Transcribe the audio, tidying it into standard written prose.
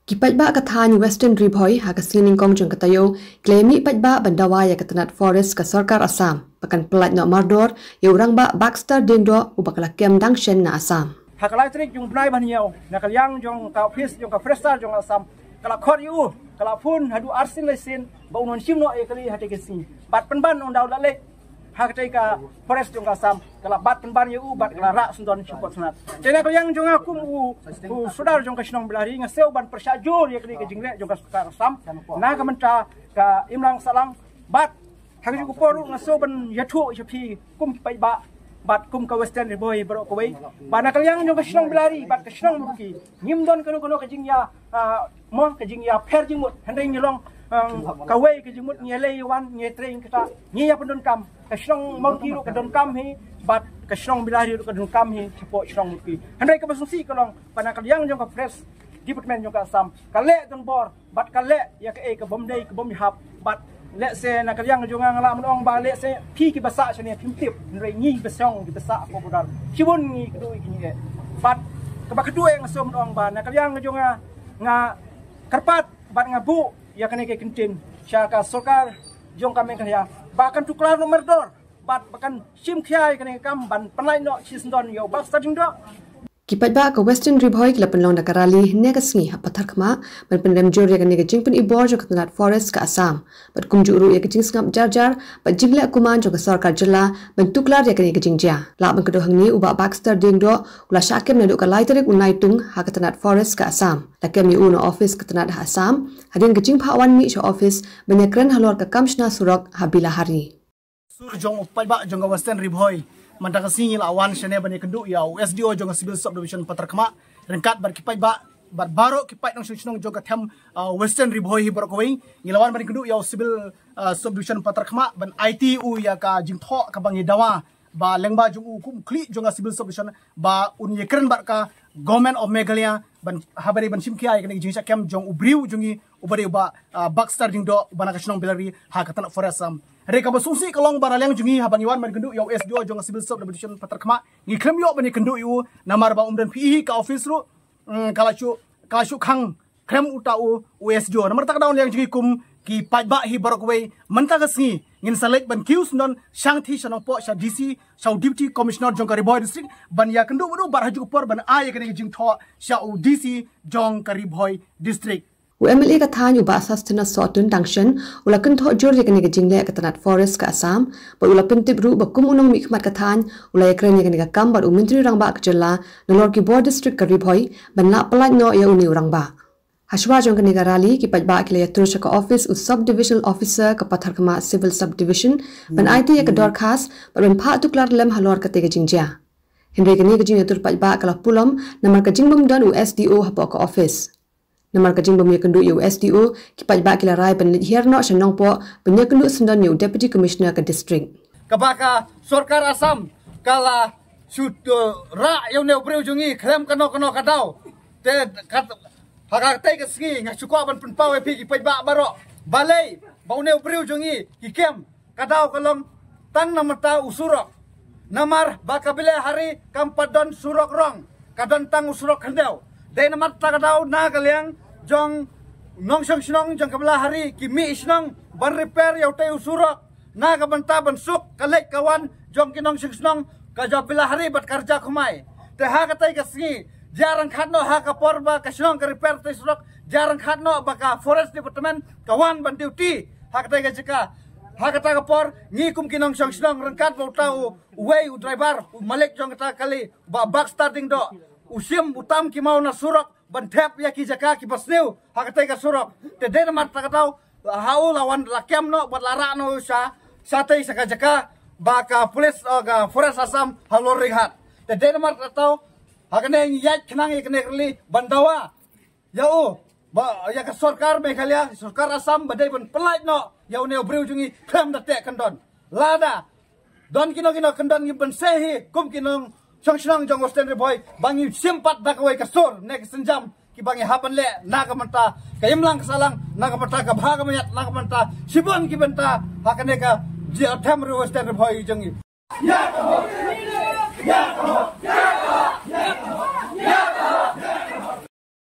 Kipat ba kathan Western Ribhoi ha kasining kong jong katayo klemi pat ba bandawa ya katanat forest ka Sarkar Assam pakan pelat no mardor ya urang ba Baxter Dingdo ubakala kem dangshen na Assam hakalai trik jong bnai ban hiau nakalyang jong ka office jong ka frestar jong Assam kala khor yu kala phun hadu arsin lesin ba unon simno e kali hate kesi bat penban on daw lale hakai ka forest jong Assam kala bat penban yu bat kala ra sundon support sunat jena kalyang jong akum u sudar jong ka sinong belari ngaseu ban persajur ya kali ka jingle jong ka Sarkar Assam na ka menta ka imlang salang bat hagi ku poru ngaseu ban yathu chapi kum pai ba bat kum ka Western Ribhoi bro ko wei bana kalyang jong ka sinong belari bat ka sinong muki nimdon kono ka jingya mon ka jingya pher jingmut handai nyolong kawai ke jumut nyelei wan nyetreng kita nya pendon kam kasong mongki ru kadon kam hi bat kasong bilari ru kadon kam hi cepo song muki handai ka basungsi kolong pana kalyang jong ka fresh department jong ka Assam kale don bor bat kale ya ka ka bomdei ka bomdi hap bat le se na kalyang jong ngala monong ba le se pi ki basa chane pimtip ndrei nyi besong ki basa ko bodal chibun ngi kedui ki bat ka ba kedue ngasom monong ba na kalyang jong nga karpat bat ngabu ya kene ke kentin syaka Sarkar jong kami kaya bahkan tuklar nomor dor bat bahkan sim khiai kene kam ban panlai no chisndon yo bak starting do kipat ba ka Western Ribhoi kila penlong da karali ne ka sngi ha pathar khama ban pendam jor ya kene ke jingpen ibor jo katanat forest ka Assam bat kumju ru ya ke jing ngap jar bat jingle kuman jo ka Sarkar jilla ban tuklar ya kene ke jingja la ban kedo hangni uba Baxter Dingdo ula syakem na do ka laiterik unai tung ha katanat forest ka Assam la kem yu no office katanat ha Assam hadin ke jing phawan mi sho office banyakran halor ka kamshna surak habila hari sur jong upai ba jong ka Western Ribhoi mantaka singil awan shane bani kendu ya SDO jong civil subdivision patar khama rengkat bar kipai ba bar baro kipai nang sunong jong ka them Western Ribhoi bar ko wing ngilawan bani kendu ya civil subdivision patar khama ban ITU ya ka jingtho ka bangi dawa ba lengba jong u kum kli jong civil subdivision ba un yekren bar ka government of Meghalaya ban habari ban simkia ya kene jingsa kem jong ubriu jongi ubari ba Baxter Dingdo bana ka sinong bilari ha katan forest reka basungsi kalong baraleng jungi habang iwan man kendu yo S2 jong civil subdivision patar khama ngi klem yo bani kendu yu namar ba umdan PE ka office ru kalashu khang krem uta u S2 namar tak daun yang jungi kum ki pajba hi barokwe manta ka sngi ngin select ban kius non shangthi shanong po sha DC sha deputy commissioner jong ka Ribhoi district ban ya kendu ru bar haju por ban a ya kene jing tho sha DC jong ka Ribhoi district UMLA ka than uba sastana sotun dangshan ula kentho jor ya kene ke jingle ka tanat forest ka Assam ba ula pentip ru ba kum unong mikmat ka than ula yakren ya kene ka kam ba menteri rang ba ka jella nolor ki board district ka Ribhoi ban la palai no ya uni urang ba hashwa jong kene ka rali ki paj ba ki le tur ka office u subdivisional officer ka pathar kama civil subdivision ban IT ya ka dor khas ba ban pha tuklar lem halor ka te ka jingja henry kene ka jing tur paj ba kala pulom namar ka jingbum dan u SDO ha ka office namar ka jingbum ya kendu yu SDO ki paj ba kila rai ban herno shanong po banya kendu sendan yu deputy commissioner ka district kabaka Sarkar Assam kala shoot ra yo ne breu jungi krem kano kadau te kat haka te ka ski nga chukwa ban pun pawe pi ki paj ba baro balai bau ne breu jungi ki kem kadau kalong tang namata usurok namar bakabile hari kampadon surok rong kadon tang usurok handau dai namar ta kadau na kalyang jong nong shong shnong jong kabla hari ki mi shnong ban repair yau te usurok na ka banta ban suk kalek kawan jong ki nong shong shnong ka job bila hari bat karja khumai te ha ka tai ka singi jarang khatno ha ka porba ka shnong ka repair te usurok jarang khatno ba ka forest department kawan ban duty ha ka tai ka jika ha ka ta ka por ni kum ki nong shong shnong rangkat bo tau way u driver malek jong ta kali ba back starting do usim utam ki mau na surok ban thep ya ki jaka ki basneu hakatai ka surok te den mat ta tau haul lawan lakem no bat lara no sa tai saka jaka ba ka police ga forest Assam halor rihat te den mat ta tau hakane yat khnang ikne kli bandawa ya o ba ya ka Sarkar Meghalaya Sarkar Assam badai ban pelait no ya ne breu jungi kham da te kandon lada don kino kandon ngi ban sehi kum kinong Shong jong Western Ribhoi bangi simpat dak wai kasur nek senjam ki bangi hapan le naga manta kayimlang kasalang naga manta ka bhaga mayat naga manta sibon ki banta hakane ka je athem Western Ribhoi jongi ya